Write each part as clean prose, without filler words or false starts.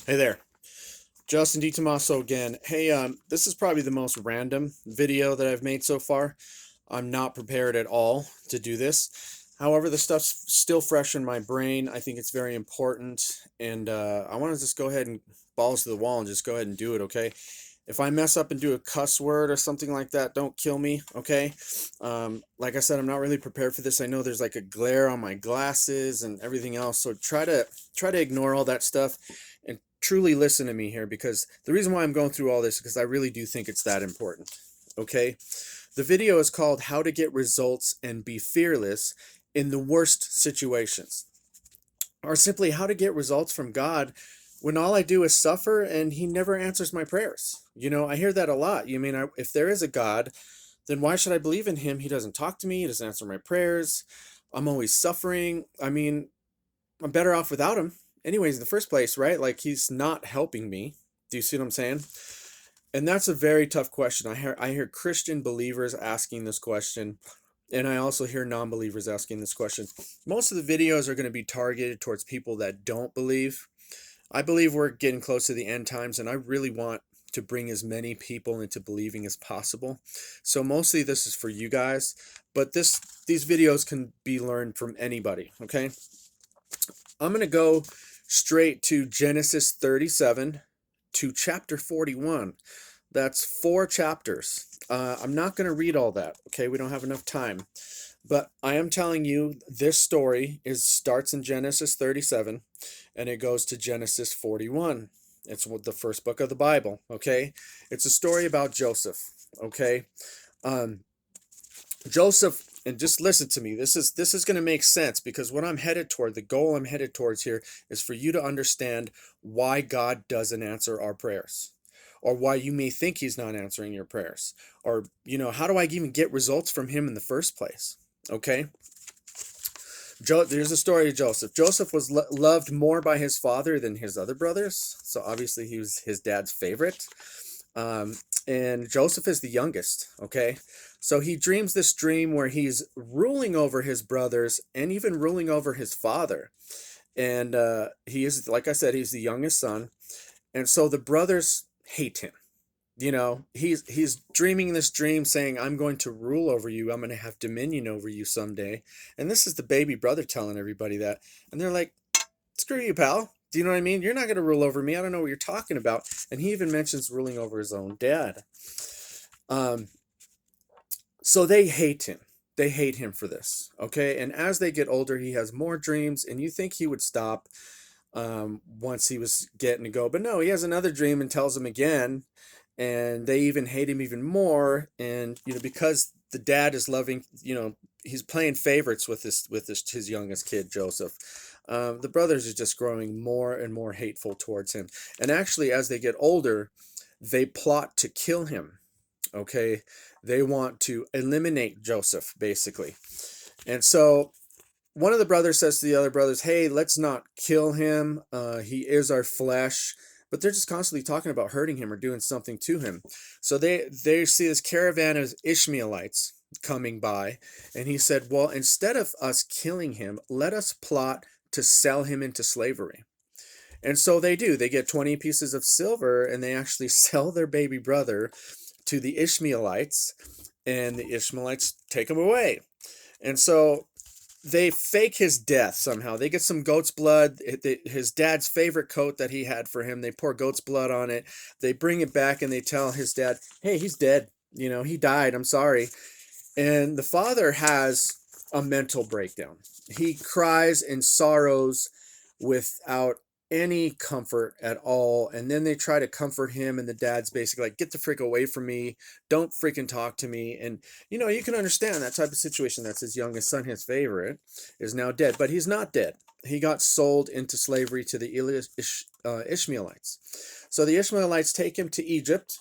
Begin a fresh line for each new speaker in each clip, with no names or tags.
Hey there, Justin DiTomaso again. Hey, this is probably the most random video that I've made so far. I'm not prepared at all to do this. However, the stuff's still fresh in my brain. I think it's very important, and I want to just go ahead and balls to the wall and just go ahead and do it, okay? If I mess up and do a cuss word or something like that, don't kill me, okay? Like I said, I'm not really prepared for this. I know there's like a glare on my glasses and everything else, so try to ignore all that stuff and truly listen to me here, because the reason why I'm going through all this is because I really do think it's that important, okay? The video is called How to Get Results and Be Fearless in the Worst Situations, or simply how to get results from God when all I do is suffer and he never answers my prayers. I hear that a lot. If there is a God, then why should I believe in him? He doesn't talk to me, he doesn't answer my prayers. I'm always suffering. I'm better off without him anyways in the first place, right? Like, he's not helping me. Do you see what I'm saying? And that's a very tough question. I hear Christian believers asking this question, and I also hear non-believers asking this question. Most of the videos are going to be targeted towards people that don't believe. I believe we're getting close to the end times, and I really want to bring as many people into believing as possible. So mostly this is for you guys, but these videos can be learned from anybody, okay? I'm going to go straight to Genesis 37 to chapter 41. That's 4 chapters. I'm not going to read all that, okay? We don't have enough time. But I am telling you, this story starts in Genesis 37 and it goes to Genesis 41. It's the first book of the Bible, okay? It's a story about Joseph, okay? Um, Joseph, and just listen to me. This is going to make sense, because what I'm headed toward, the goal I'm headed towards here, is for you to understand why God doesn't answer our prayers, or why you may think he's not answering your prayers, or how do I even get results from him in the first place? Okay? There's a story of Joseph. Joseph was loved more by his father than his other brothers, so obviously he was his dad's favorite. And Joseph is the youngest, okay? So he dreams this dream where he's ruling over his brothers and even ruling over his father. And he is, like I said, he's the youngest son. And so the brothers hate him. He's dreaming this dream saying, I'm going to rule over you. I'm going to have dominion over you someday. And this is the baby brother telling everybody that. And they're like, screw you, pal. Do you know what I mean? You're not going to rule over me. I don't know what you're talking about. And he even mentions ruling over his own dad. Um, so they hate him. They hate him for this. Okay. And as they get older, he has more dreams. And you think he would stop once he was getting to go. But no, he has another dream and tells him again. And they even hate him even more. And, because the dad is loving, he's playing favorites with his youngest kid, Joseph. The brothers are just growing more and more hateful towards him. And actually, as they get older, they plot to kill him. Okay. They want to eliminate Joseph, basically. And so one of the brothers says to the other brothers, hey, let's not kill him. He is our flesh. But they're just constantly talking about hurting him or doing something to him. So they see this caravan of Ishmaelites coming by. And he said, well, instead of us killing him, let us plot to sell him into slavery. And so they do. They get 20 pieces of silver and they actually sell their baby brother to the Ishmaelites. And the Ishmaelites take him away. And so they fake his death somehow. They get some goat's blood, his dad's favorite coat that he had for him. They pour goat's blood on it. They bring it back and they tell his dad, hey, he's dead. He died. I'm sorry. And the father has a mental breakdown. He cries and sorrows without any comfort at all. And then they try to comfort him, and the dad's basically like, get the freak away from me. Don't freaking talk to me. And you can understand that type of situation. That's his youngest son, his favorite, is now dead. But he's not dead. He got sold into slavery to the Ishmaelites. So the Ishmaelites take him to Egypt,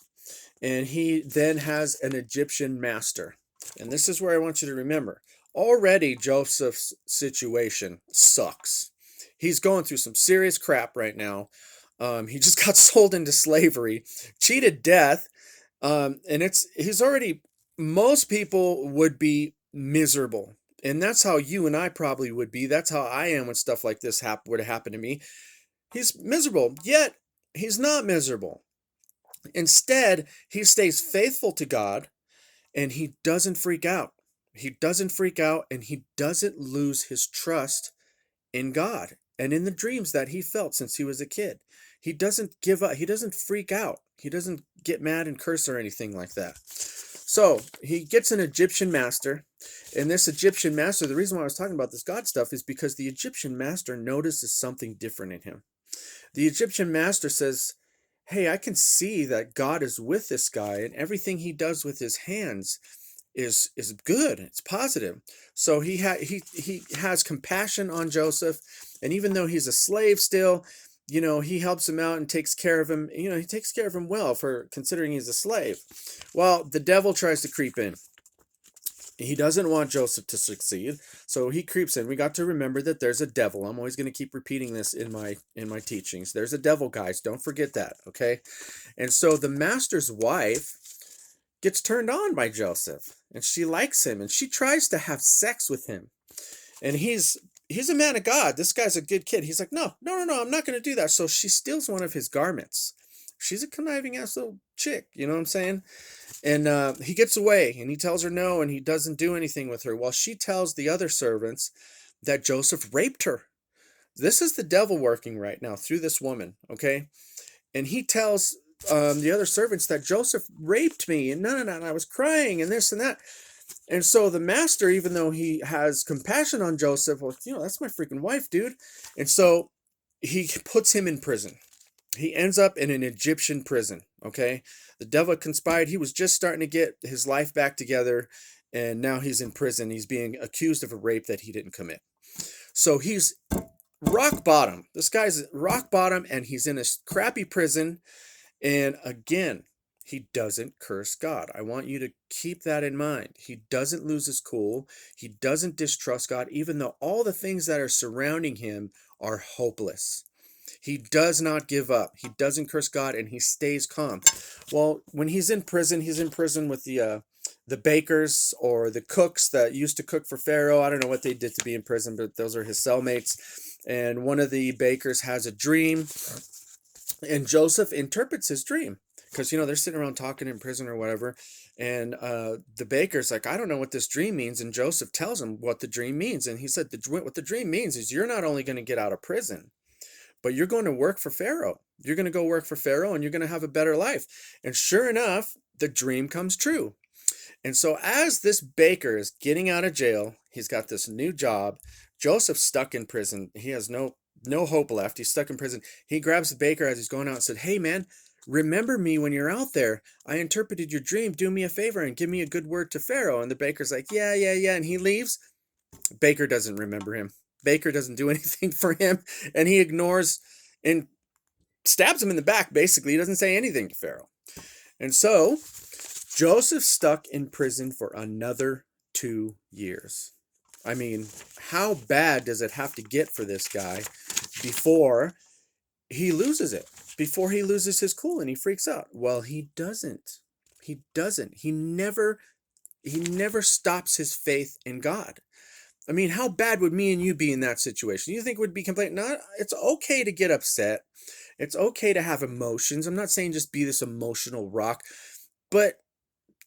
and he then has an Egyptian master. And this is where I want you to remember. Already Joseph's situation sucks. He's going through some serious crap right now. He just got sold into slavery, cheated death, and he's already. Most people would be miserable, and that's how you and I probably would be. That's how I am when stuff like this were to happen to me. He's miserable, yet He's not miserable. Instead, he stays faithful to God, and he doesn't freak out. He doesn't freak out, and he doesn't lose his trust in God and in the dreams that he felt since he was a kid. He doesn't give up. He doesn't freak out. He doesn't get mad and curse or anything like that. So he gets an Egyptian master. And this Egyptian master, the reason why I was talking about this God stuff is because the Egyptian master notices something different in him. The Egyptian master says, hey, I can see that God is with this guy, and everything he does with his hands is good. It's positive. So he has compassion on Joseph, and even though he's a slave still, he helps him out and takes care of him. He takes care of him well for considering he's a slave. Well, the devil tries to creep in. He doesn't want Joseph to succeed, so he creeps in. We got to remember that there's a devil. I'm always going to keep repeating this in my teachings. There's a devil, guys. Don't forget that, okay? And so the master's wife gets turned on by Joseph, and she likes him, and she tries to have sex with him. And he's a man of God. This guy's a good kid. He's like, no, I'm not going to do that. So she steals one of his garments. She's a conniving ass little chick, you know what I'm saying? And he gets away, and he tells her no, and he doesn't do anything with her. While she tells the other servants that Joseph raped her. This is the devil working right now through this woman, okay? And he tells the other servants that Joseph raped me, and no, and I was crying, and this and that. And so the master, even though he has compassion on Joseph, well, that's my freaking wife, dude. And so he puts him in prison. He ends up in an Egyptian prison, okay? The devil conspired. He was just starting to get his life back together, and now he's in prison. He's being accused of a rape that he didn't commit. So he's rock bottom. This guy's rock bottom, and he's in a crappy prison. And again, he doesn't curse God. I want you to keep that in mind. He doesn't lose his cool. He doesn't distrust God, even though all the things that are surrounding him are hopeless. He does not give up. He doesn't curse God, and he stays calm. Well, when he's in prison with the bakers or the cooks that used to cook for Pharaoh. I don't know what they did to be in prison, but those are his cellmates. And one of the bakers has a dream, and Joseph interprets his dream. Because, they're sitting around talking in prison or whatever. And the baker's like, I don't know what this dream means. And Joseph tells him what the dream means. And he said, what the dream means is you're not only going to get out of prison, but you're going to work for Pharaoh. You're going to go work for Pharaoh, and you're going to have a better life. And sure enough, the dream comes true. And so as this baker is getting out of jail, he's got this new job. Joseph's stuck in prison. He has no hope left. He's stuck in prison. He grabs the baker as he's going out and said, hey, man, remember me when you're out there. I interpreted your dream. Do me a favor and give me a good word to Pharaoh. And the baker's like, yeah. And he leaves. Baker doesn't remember him. Baker doesn't do anything for him. And he ignores and stabs him in the back, basically. He doesn't say anything to Pharaoh. And so Joseph's stuck in prison for another 2 years. I mean, how bad does it have to get for this guy before he loses it? Before he loses his cool and he freaks out? Well, he doesn't. He doesn't. He never stops his faith in God. I mean, how bad would me and you be in that situation? You think it would be complete? No, it's okay to get upset. It's okay to have emotions. I'm not saying just be this emotional rock, but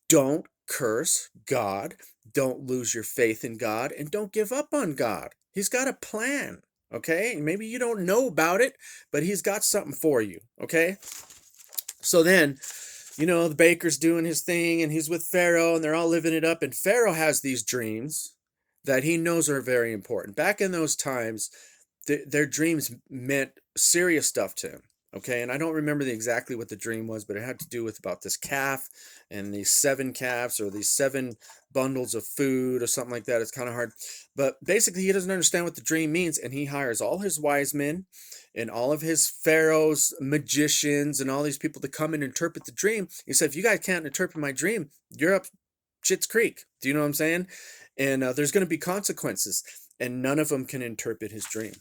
don't curse God. Don't lose your faith in God, and don't give up on God. He's got a plan, okay? Maybe you don't know about it, but he's got something for you, okay? So then, the baker's doing his thing, and he's with Pharaoh, and they're all living it up, and Pharaoh has these dreams that he knows are very important. Back in those times, their dreams meant serious stuff to him. Okay, and I don't remember exactly what the dream was, but it had to do with about this calf and these 7 calves or these 7 bundles of food or something like that. It's kind of hard. But basically, he doesn't understand what the dream means, and he hires all his wise men and all of his pharaoh's magicians and all these people to come and interpret the dream. He said, if you guys can't interpret my dream, you're up Shit's Creek. Do you know what I'm saying? And there's going to be consequences, and none of them can interpret his dream.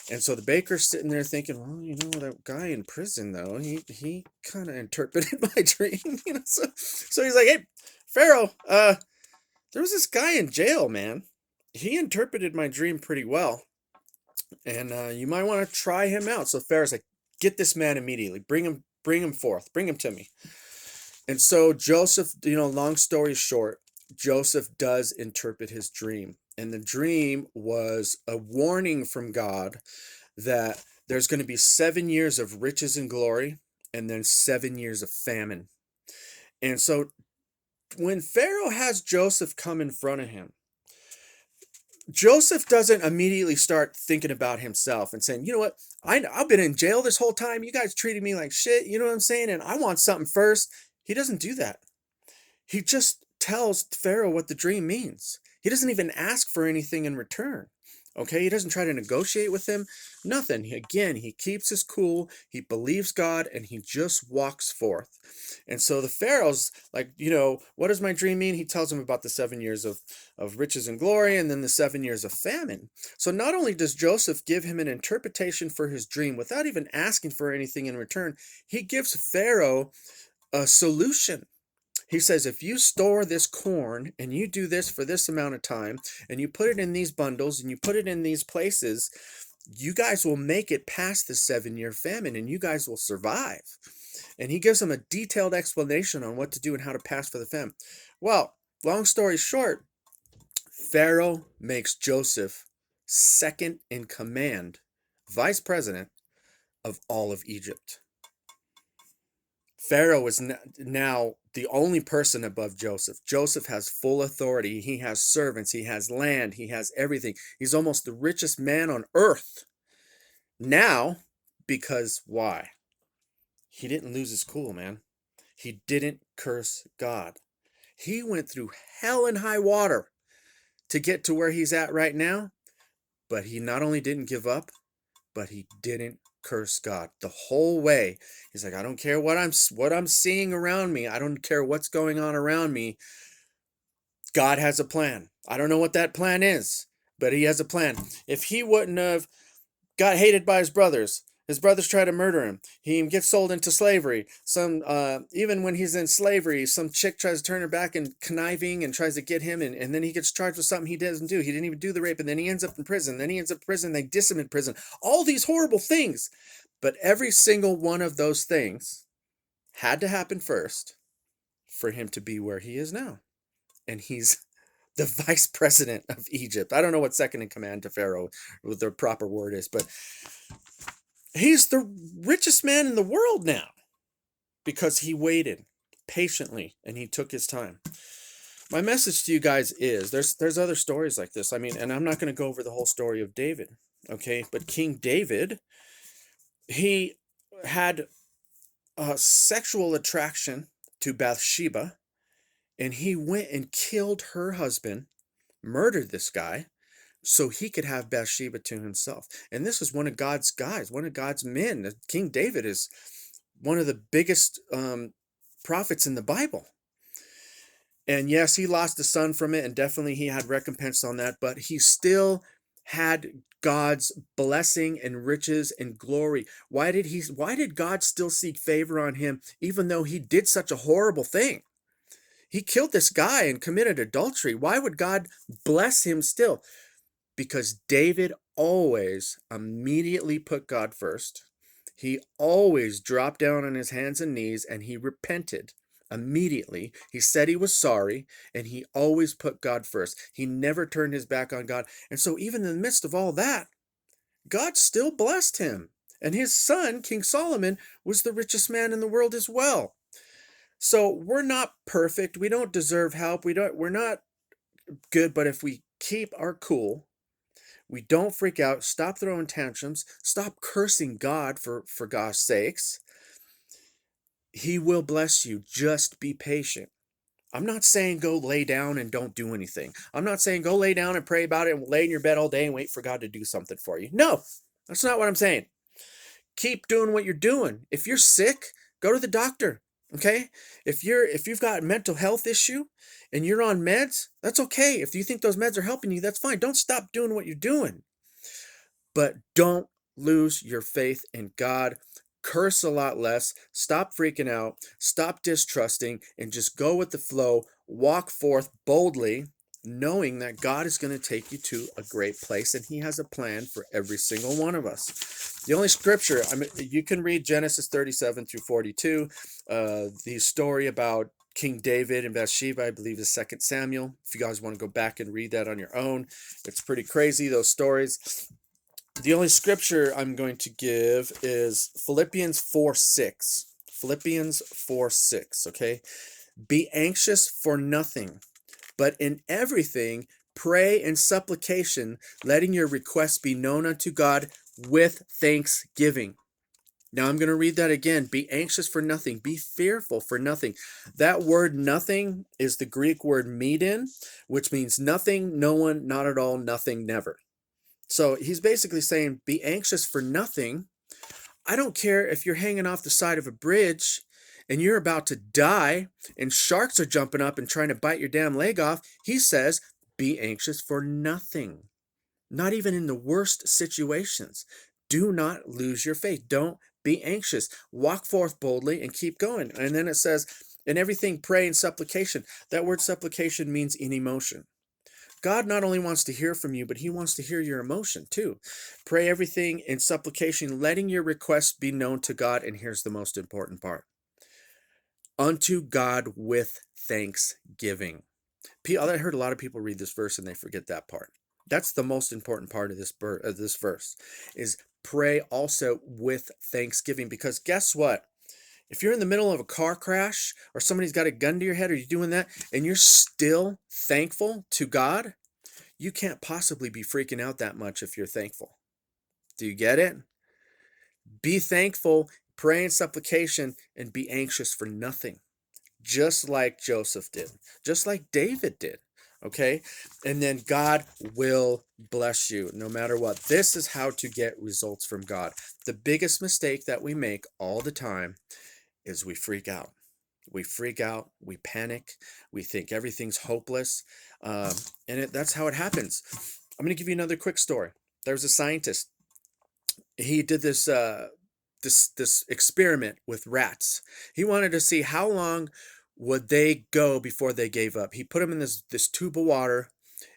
And so the baker's sitting there thinking, well, that guy in prison, though, he kind of interpreted my dream. So he's like, hey, Pharaoh, there was this guy in jail, man. He interpreted my dream pretty well, and you might want to try him out. So Pharaoh's like, Get this man immediately. Bring him forth. Bring him to me. And so Joseph, long story short, Joseph does interpret his dream. And the dream was a warning from God that there's going to be 7 years of riches and glory and then 7 years of famine. And so when Pharaoh has Joseph come in front of him, Joseph doesn't immediately start thinking about himself and saying, you know what, I've been in jail this whole time. You guys treated me like shit. You know what I'm saying? And I want something first. He doesn't do that. He just tells Pharaoh what the dream means. He doesn't even ask for anything in return. Okay, he doesn't try to negotiate with him. Nothing. Again, he keeps his cool. He believes God and he just walks forth. And so the Pharaoh's like, what does my dream mean? He tells him about the 7 years of riches and glory and then the 7 years of famine. So not only does Joseph give him an interpretation for his dream without even asking for anything in return, he gives Pharaoh a solution. He says, if you store this corn and you do this for this amount of time and you put it in these bundles and you put it in these places, you guys will make it past the 7-year famine and you guys will survive. And he gives them a detailed explanation on what to do and how to pass for the famine. Well, long story short, Pharaoh makes Joseph second in command, vice president of all of Egypt. Pharaoh is now the only person above Joseph. Joseph has full authority. He has servants. He has land. He has everything. He's almost the richest man on earth. Now, because why? He didn't lose his cool, man. He didn't curse God. He went through hell and high water to get to where he's at right now. But he not only didn't give up, but he didn't curse God the whole way. He's like, I don't care what I'm seeing around me. I don't care what's going on around me. God has a plan. I don't know what that plan is, but he has a plan. If he wouldn't have got hated by his brothers try to murder him. He gets sold into slavery. Even when he's in slavery, some chick tries to turn her back and conniving and tries to get him, and then he gets charged with something he doesn't do. He didn't even do the rape, and then he ends up in prison. Then he ends up in prison. They diss him in prison. All these horrible things. But every single one of those things had to happen first for him to be where he is now. And he's the vice president of Egypt. I don't know what second in command to Pharaoh, what the proper word is, but he's the richest man in the world now because he waited patiently and he took his time. My message to you guys is there's other stories like this. I mean, and I'm not going to go over the whole story of David, okay? But King David, he had a sexual attraction to Bathsheba, and he went and killed her husband, murdered this guy, so he could have Bathsheba to himself. And this is one of God's guys, one of God's men. King David is one of the biggest prophets in the Bible. And yes, he lost a son from it, and definitely he had recompense on that, but he still had God's blessing and riches and glory. Why did God still seek favor on him even though he did such a horrible thing? He killed this guy and committed adultery. Why would God bless him still? Because David always immediately put God first. He always dropped down on his hands and knees and he repented immediately. He said he was sorry and he always put God first. He never turned his back on God. And so even in the midst of all that, God still blessed him. And his son, King Solomon, was the richest man in the world as well. So we're not perfect. We don't deserve help. We're not good, but if we keep our cool, we don't freak out, stop throwing tantrums, stop cursing God for God's sakes, he will bless you. Just be patient. I'm not saying go lay down and don't do anything. I'm not saying go lay down and pray about it and lay in your bed all day and wait for God to do something for you. No, that's not what I'm saying. Keep doing what you're doing. If you're sick, go to the doctor. Okay? If you've got a mental health issue and you're on meds, that's okay. If you think those meds are helping you, that's fine. Don't stop doing what you're doing. But don't lose your faith in God. Curse a lot less. Stop freaking out. Stop distrusting and just go with the flow. Walk forth boldly. knowing that God is going to take you to a great place, and he has a plan for every single one of us. The only scripture, I mean, you can read Genesis 37 through 42, the story about King David and Bathsheba, I believe is 2 Samuel. If you guys want to go back and read that on your own, it's pretty crazy, those stories. The only scripture I'm going to give is Philippians 4:6. Philippians 4:6, okay? Be anxious for nothing, but in everything pray and supplication, letting your requests be known unto God with thanksgiving. Now I'm going to read that again. Be anxious for nothing. Be fearful for nothing. That word nothing is the Greek word meidin, which means nothing, no one, not at all, nothing, never. So he's basically saying, be anxious for nothing. I don't care if you're hanging off the side of a bridge and you're about to die and sharks are jumping up and trying to bite your damn leg off. He says, be anxious for nothing. Not even in the worst situations. Do not lose your faith. Don't be anxious. Walk forth boldly and keep going. And then it says, in everything pray and supplication. That word supplication means in emotion. God not only wants to hear from you, but he wants to hear your emotion too. Pray everything in supplication, letting your requests be known to God. And here's the most important part. Unto God with thanksgiving. I heard a lot of people read this verse and they forget that part. That's the most important part of this verse, is pray also with thanksgiving. Because guess what? If you're in the middle of a car crash or somebody's got a gun to your head or you're doing that and you're still thankful to God, you can't possibly be freaking out that much if you're thankful. Do you get it? Be thankful, pray in supplication, and be anxious for nothing. Just like Joseph did, just like David did. Okay? And then God will bless you no matter what. This is how to get results from God. The biggest mistake that we make all the time is we freak out. We freak out, we panic, we think everything's hopeless, that's how it happens. I'm going to give you another quick story. There was a scientist. He did this experiment with rats. He wanted to see how long would they go before they gave up. He put them in this tube of water,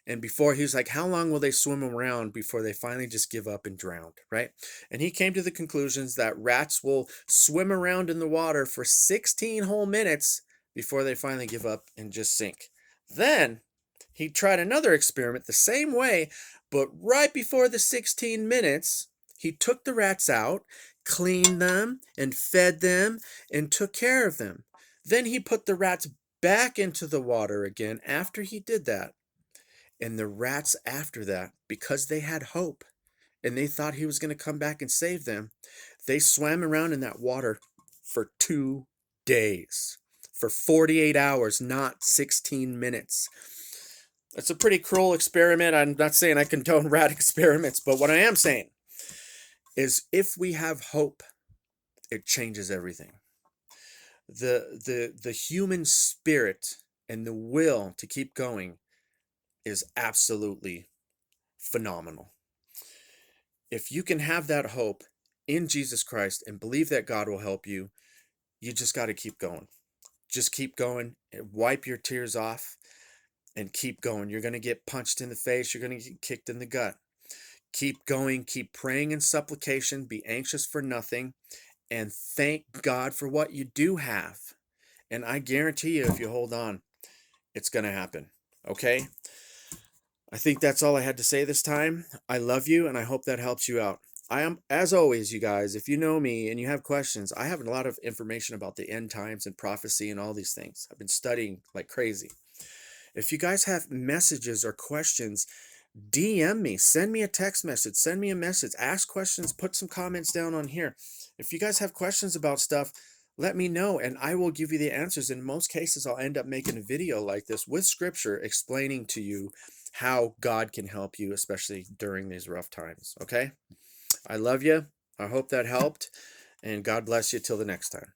and before he was like, how long will they swim around before they finally just give up and drown, right? And he came to the conclusions that rats will swim around in the water for 16 whole minutes before they finally give up and just sink. Then he tried another experiment the same way, but right before the 16 minutes, he took the rats out, cleaned them, and fed them, and took care of them. Then he put the rats back into the water again after he did that. And the rats after that, because they had hope and they thought he was going to come back and save them, they swam around in that water for 2 days, for 48 hours, not 16 minutes. It's a pretty cruel experiment. I'm not saying I condone rat experiments, but what I am saying is if we have hope, it changes everything. The human spirit and the will to keep going is absolutely phenomenal. If you can have that hope in Jesus Christ and believe that God will help you, you just got to keep going. Just keep going and wipe your tears off and keep going. You're going to get punched in the face. You're going to get kicked in the gut. Keep going. Keep praying in supplication. Be anxious for nothing. And thank God for what you do have. And I guarantee you, if you hold on, it's going to happen. Okay? I think that's all I had to say this time. I love you, and I hope that helps you out. I am, as always, you guys, if you know me and you have questions, I have a lot of information about the end times and prophecy and all these things. I've been studying like crazy. If you guys have messages or questions, DM me, send me a text message, send me a message, ask questions, put some comments down on here. If you guys have questions about stuff, let me know and I will give you the answers. In most cases, I'll end up making a video like this with scripture explaining to you how God can help you, especially during these rough times. Okay? I love you. I hope that helped, and God bless you till the next time.